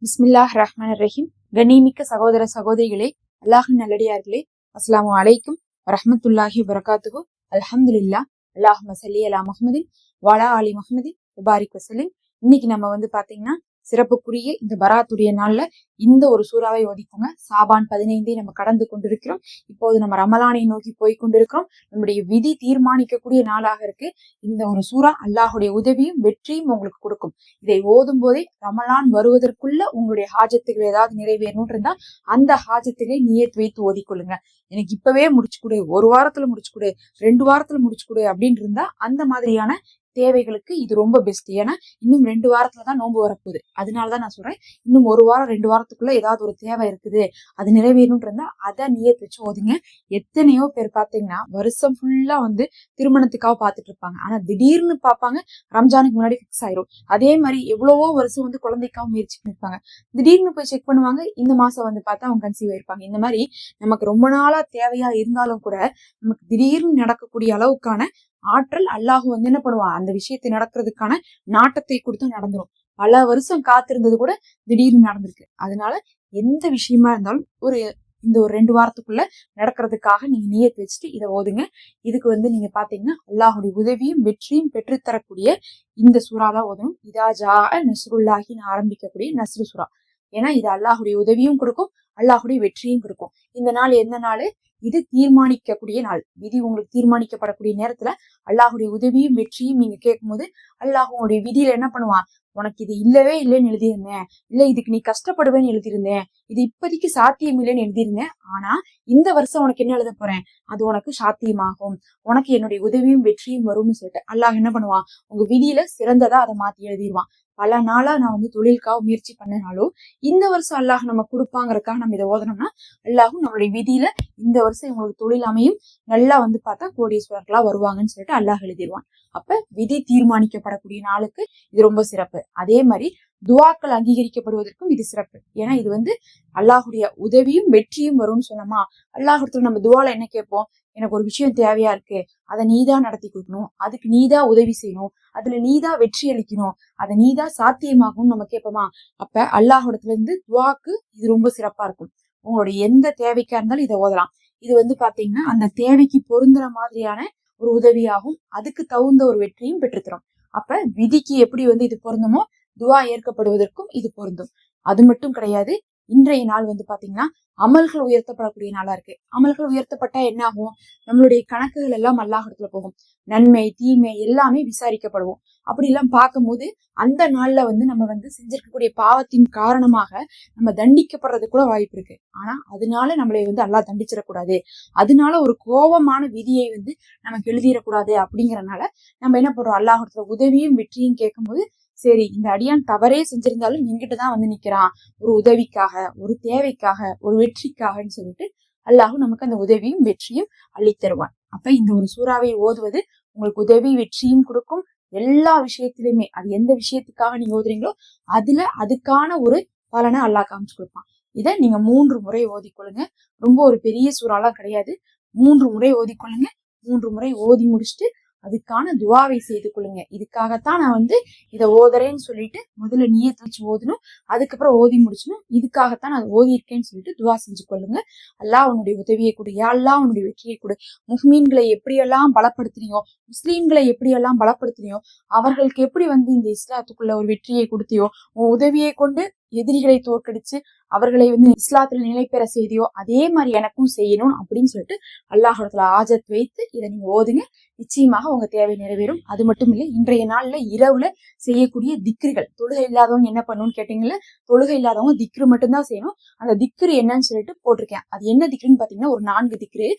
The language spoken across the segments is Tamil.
பிஸ்மில்லாஹ் ரஹ்மான் ரஹீம். கண்ணியமிக்க சகோதர சகோதரிகளே, அல்லாஹின் நல்லடியார்களே, அஸ்ஸலாமு அலைக்கும் வரஹ்மத்துல்லாஹி வபரகாத்துஹு. அல்ஹம்துலில்லாஹ். அல்லாஹும்ம ஸல்லி அலா முஹம்மதின் வஅலா ஆலி முஹம்மதின் வபாரிக் வஸல்லிம். இன்னைக்கு நம்ம பாத்தீங்கன்னா சிறப்புக்குரிய இந்த பராத்துடைய நாள்ல இந்த ஒரு சூறாவை ஓதிக்கோங்க. சாபான் 15 நம்ம கடந்து கொண்டிருக்கிறோம். இப்போது நம்ம ரமலானை நோக்கி போய் கொண்டிருக்கிறோம். நம்முடைய விதி தீர்மானிக்கக்கூடிய நாளாக இருக்கு. இந்த ஒரு சூறா அல்லாஹுடைய உதவியும் வெற்றியும் உங்களுக்கு கொடுக்கும். இதை ஓதும் போதே ரமலான் வருவதற்குள்ள உங்களுடைய ஹாஜத்துகள் ஏதாவது நிறைவேறணும் இருந்தா அந்த ஹாஜத்துகளை நியத் வைத்து ஓதிக்கொள்ளுங்க. எனக்கு இப்பவே முடிச்சு கொடு, ஒரு வாரத்துல முடிச்சு கொடு, 2 வாரத்துல முடிச்சு கொடு அப்படின்னு இருந்தா அந்த மாதிரியான தேவைகளுக்கு இது ரொம்ப பெஸ்ட். ஏன்னா இன்னும் 2 வாரத்துலதான் நோன்பு வரப்போகுது. அதனாலதான் நான் சொல்றேன், இன்னும் 1 வாரம் 2 வாரத்துக்குள்ள ஏதாவது ஒரு தேவை இருக்குது, அது நிறைவேறணும் இருந்தா அதை நியத் வச்சு ஓதுங்க. எத்தனையோ பேர் பாத்தீங்கன்னா வருஷம் ஃபுல்லா திருமணத்துக்காக பாத்துட்டு இருப்பாங்க. ஆனா திடீர்னு பாப்பாங்க ரம்ஜானுக்கு முன்னாடி பிக்ஸ் ஆயிரும். அதே மாதிரி எவ்வளவோ வருஷம் குழந்தைக்காக முயற்சி பண்ணிருப்பாங்க. திடீர்னு போய் செக் பண்ணுவாங்க, இந்த மாசம் பார்த்தா அவங்க கன்சீவ் ஆயிருப்பாங்க. இந்த மாதிரி நமக்கு ரொம்ப நாளா தேவையா இருந்தாலும் கூட நமக்கு திடீர்னு நடக்கக்கூடிய அளவுக்கான ஆற்றல் அல்லாஹு என்ன பண்ணுவான், அந்த விஷயத்தை நடக்கிறதுக்கான நாட்டத்தை கொடுத்து நடந்துரும். பல வருஷம் காத்திருந்தது கூட திடீர்னு நடந்திருக்கு. அதனால எந்த விஷயமா இருந்தாலும் இந்த ஒரு 2 வாரத்துக்குள்ள நடக்கிறதுக்காக நீங்க நியத் வச்சுட்டு இதை ஓதுங்க. இதுக்கு நீங்க பாத்தீங்கன்னா அல்லாஹுடைய உதவியும் வெற்றியும் பெற்றுத்தரக்கூடிய இந்த சூறாதான் ஓதணும். இதா ஜா நஸ்ருல்லாஹின்னு ஆரம்பிக்கக்கூடிய நஸ்ரு சூறா. ஏன்னா இது அல்லாஹுடைய உதவியும் கொடுக்கும், அல்லாஹுடைய வெற்றியும் கொடுக்கும். இந்த நாள் எந்த நாள்? இது தீர்மானிக்கக்கூடிய நாள். விதி உங்களுக்கு தீர்மானிக்கப்படக்கூடிய நேரத்துல அல்லாஹுடைய உதவியும் வெற்றியும் நீங்க கேட்கும் போது அல்லாஹுடைய விதியில என்ன பண்ணுவான், உனக்கு இது இல்லவே இல்லைன்னு எழுதியிருந்தேன், இல்ல இதுக்கு நீ கஷ்டப்படுவேன்னு எழுதியிருந்தேன், இது இப்போதைக்கு சாத்தியம் இல்லைன்னு எழுதியிருந்தேன், ஆனா இந்த வருஷம் உனக்கு என்ன எழுத போறேன், அது உனக்கு சாத்தியமாகும், உனக்கு என்னுடைய உதவியும் வெற்றியும் வரும்னு சொல்லிட்டு அல்லாஹ் என்ன பண்ணுவான், உங்க விதியில சிறந்ததா அதை மாத்தி எழுதிடுவான். பல நாளா நான் தொழிலுக்காக முயற்சி பண்ணனாலும் இந்த வருஷம் அல்லாஹ் நம்ம கொடுப்பாங்கறதுக்காக நம்ம இதை ஓதனோம்னா அல்லாஹும் நம்மளுடைய விதியில இந்த வருஷம் இவங்களுக்கு தொழில் அமையும், நல்லா பார்த்தா கோடீஸ்வரர்களா வருவாங்கன்னு சொல்லிட்டு அல்லாஹ் எழுதிடுவான். அப்ப விதி தீர்மானிக்கப்படக்கூடிய நாளுக்கு இது ரொம்ப சிறப்பு. அதே மாதிரி துவாக்கள் அங்கீகரிக்கப்படுவதற்கும் இது சிறப்பு. ஏன்னா இது அல்லாஹுடைய உதவியும் வெற்றியும் வரும்னு சொன்னோமா, அல்லாஹுடைய நம்ம துவால என்ன கேட்போம், எனக்கு ஒரு விஷயம் தேவையா இருக்கு, அதை நீதான் நடத்தி கொடுக்கணும், அதுக்கு நீதான் உதவி செய்யணும், அதுல நீதான் வெற்றி அளிக்கணும், அதை நீதான் சாத்தியமாகும் நம்ம கேட்போமா. அப்ப அல்லாஹுடத்துல இருந்து துவாக்கு இது ரொம்ப சிறப்பா இருக்கும். உங்களுடைய எந்த தேவைக்கா இருந்தாலும் இதை ஓதலாம். இது பாத்தீங்கன்னா அந்த தேவைக்கு பொருந்துற மாதிரியான ஒரு உதவியாகும், அதுக்கு தகுந்த ஒரு வெற்றியும் பெற்றுத்தரும். அப்ப விதிக்கு எப்படி இது பொருந்துமோ துவா ஏற்கப்படுவதற்கும் இது பொருந்தும். அது மட்டும் கிடையாது, இன்றைய நாள் பாத்தீங்கன்னா அமல்கள் உயர்த்தப்படக்கூடிய நாளா இருக்கு. அமல்கள் உயர்த்தப்பட்டா என்ன ஆகும், நம்மளுடைய கணக்குகள் எல்லாம் அல்லாஹ்விடத்துல போகும், நன்மை தீமை எல்லாமே விசாரிக்கப்படுவோம். அப்படி எல்லாம் பார்க்கும்போது அந்த நாள்ல நம்ம செஞ்சிருக்கக்கூடிய பாவத்தின் காரணமாக நம்ம தண்டிக்கப்படுறது கூட வாய்ப்பு இருக்கு. ஆனா அதனால நம்மளை அல்லாஹ் தண்டிச்சிடக்கூடாது, அதனால ஒரு கோபமான விதியை நமக்கு எழுதிடக்கூடாது. அப்படிங்கறதுனால நம்ம என்ன பண்றோம், அல்லாஹ்விடத்துல உதவியும் வெற்றியும் கேட்கும் போது சரி இந்த அடியான் தவறே செஞ்சிருந்தாலும் என்கிட்டதான் நிக்கிறான், ஒரு உதவிக்காக, ஒரு தேவைக்காக, ஒரு வெற்றிக்காகன்னு சொல்லிட்டு அல்லாஹும் நமக்கு அந்த உதவியும் வெற்றியும் அள்ளித்தருவான். அப்ப இந்த ஒரு சூறாவை ஓதுவது உங்களுக்கு உதவி வெற்றியும் கொடுக்கும். எல்லா விஷயத்திலுமே அது எந்த விஷயத்துக்காக நீங்க ஓதுறீங்களோ அதுக்கான ஒரு பலனை அல்லாஹ் காமிச்சு கொடுப்பான். இதை நீங்க 3 முறை ஓதிக்கொள்ளுங்க. ரொம்ப ஒரு பெரிய சூறாலாம் கிடையாது. 3 முறை ஓதிக்கொள்ளுங்க. 3 முறை ஓதி முடிச்சுட்டு அதுக்கான துவாவை செய்து கொள்ளுங்க. இதுக்காகத்தான் நான் இதை ஓதுறேன்னு சொல்லிட்டு முதல்ல நியத் வச்சு ஓதணும், அதுக்கப்புறம் ஓதி முடிச்சணும். இதுக்காகத்தான் நான் ஓதி இருக்கேன்னு சொல்லிட்டு துவா செஞ்சு கொள்ளுங்க. அல்லாஹ் உன்னுடைய உதவியை கொடு, யா அல்லாஹ் உன்னுடைய வெற்றியை கொடு. முஹ்மீன்களை எப்படியெல்லாம் பலப்படுத்தினியோ, முஸ்லீம்களை எப்படியெல்லாம் பலப்படுத்தினியோ, அவர்களுக்கு எப்படி இந்த இஸ்லாத்துக்குள்ள ஒரு வெற்றியை கொடுத்தியோ, உன் உதவியை கொண்டு எதிரிகளை தோற்கடிச்சு அவர்களை இஸ்லாத்துல நிலை பெற செய்தியோ அதே மாதிரி எனக்கும் செய்யணும் அப்படின்னு சொல்லிட்டு அல்லாஹ்விடத்துல ஆஜத் வைத்து இதை நீங்க ஓதுங்க. நிச்சயமாக உங்க தேவை நிறைவேறும். அது மட்டும் இல்லை, இன்றைய நாள்ல இரவுல செய்யக்கூடிய திக்ருகள், தொழுகை இல்லாதவங்க என்ன பண்ணணும்னு கேட்டீங்கல்ல, தொழுகை இல்லாதவங்க திக்ரு மட்டும்தான் செய்யணும். அந்த திக்ரு என்னன்னு சொல்லிட்டு போட்டிருக்கேன். அது என்ன திக்ருன்னு பாத்தீங்கன்னா ஒரு 4 திக்ரு.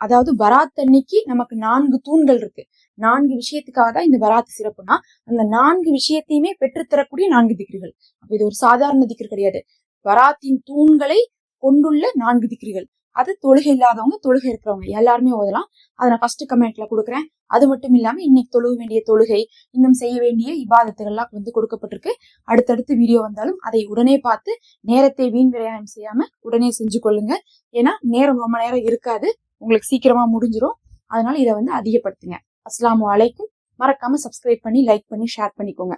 அதாவது பராத் அன்னைக்கு நமக்கு 4 தூண்கள் இருக்கு. 4 விஷயத்துக்காக தான் இந்த பராத் சிறப்புனா அந்த 4 விஷயத்தையுமே பெற்றுத்தரக்கூடிய 4 திக்ருகள். அப்ப இது ஒரு சாதாரண திக்ரு கிடையாது. பராத்தின் தூண்களை கொண்டுள்ள 4 திக்ருகள். அது தொழுகை இல்லாதவங்க, தொழுகை இருக்கிறவங்க எல்லாருமே ஓதலாம். அதை நான் ஃபர்ஸ்ட் கமெண்ட்ல கொடுக்குறேன். அது மட்டும் இல்லாம இன்னைக்கு தொழுக வேண்டிய தொழுகை, இன்னும் செய்ய வேண்டிய இபாதத்துகள்லாம் கொடுக்கப்பட்டிருக்கு. அடுத்தடுத்து வீடியோ வந்தாலும் அதை உடனே பார்த்து நேரத்தை வீண் விரயம் செய்யாம உடனே செஞ்சு கொள்ளுங்க. ஏன்னா நேரம் ரொம்ப நேரம் இருக்காது, உங்களுக்கு சீக்கிரமா முடிஞ்சிடும். அதனால இதை அதிகப்படுத்துங்க. அஸ்ஸலாமு அலைக்கும். மறக்காம சப்ஸ்கிரைப் பண்ணி லைக் பண்ணி ஷேர் பண்ணிக்கோங்க.